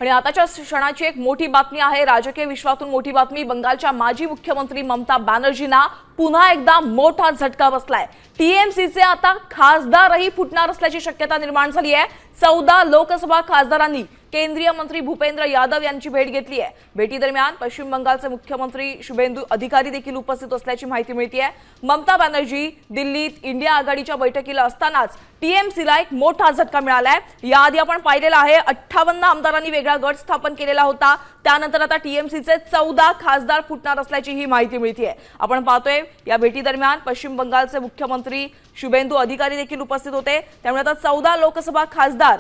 आणि आताच्या क्षणाची एक मोठी बातमी आहे, राजकीय विश्वातून मोठी बातमी। बंगालच्या माजी मुख्यमंत्री ममता बॅनर्जींना पुन्हा एकदा मोठा झटका बसलाय। टीएमसीचे आता खासदारही फुटणार असल्याची शक्यता निर्माण झाली आहे। 14 लोकसभा खासदारांनी केंद्रीय मंत्री भूपेंद्र यादव यांची भेट घेतली आहे। भेटीदरम्यान पश्चिम बंगालचे मुख्यमंत्री शुभेंदू अधिकारी देखील उपस्थित असल्याची माहिती मिळते आहे। ममता बॅनर्जी दिल्लीत इंडिया आघाडीच्या बैठकीला असतानाच टीएमसीला एक मोठा झटका मिळालाय। याआधी आपण पाहिलेला आहे 58 आमदारांनी वेगळा गट स्थापन केलेला होता, त्यानंतर आता टीएमसीचे 14 खासदार फुटणार असल्याची ही माहिती मिळते आहे। आपण पाहतोय या भेटीदरम्यान पश्चिम बंगालचे मुख्यमंत्री शुभेंदू अधिकारी देखील उपस्थित होते, त्यामुळे आता 14 लोकसभा खासदार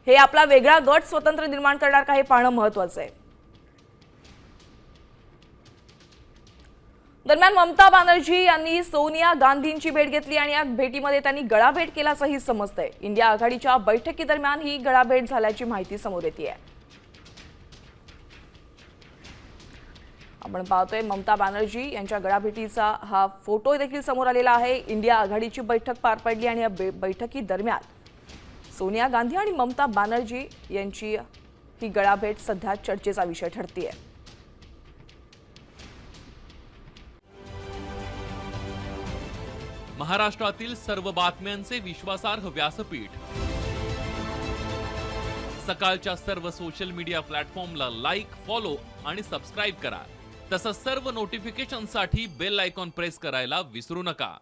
हे आपला वेगळा गट स्वतंत्र निर्माण करणार का हे पाहणं महत्त्वाचं आहे। दरम्यान ममता बॅनर्जी यांनी सोनिया गांधींची भेट घेतली आणि या भेटीमध्ये त्यांनी गळाभेट केल्याचंही समजतंय। इंडिया आघाडीच्या बैठकीदरम्यान ही गळाभेट झाल्याची माहिती समोर येते आहे। आपण पाहतोय ममता बॅनर्जी यांच्या गळाभेटीचा हा फोटो देखील समोर आलेला आहे। इंडिया आघाडीची बैठक पार पडली आणि या बैठकीदरम्यान सोनिया गांधी आणि ममता बॅनर्जी यांची ही गळाभेट सध्या चर्चेचा विषय ठरतेय। महाराष्ट्रातील सर्व बातम्यांचे विश्वासार्ह व्यासपीठ, सकाळच्या सर्व सोशल मीडिया प्लॅटफॉर्मला लाईक, फॉलो आणि सबस्क्राईब करा। तसंच सर्व नोटिफिकेशनसाठी बेल आयकॉन प्रेस करायला विसरू नका।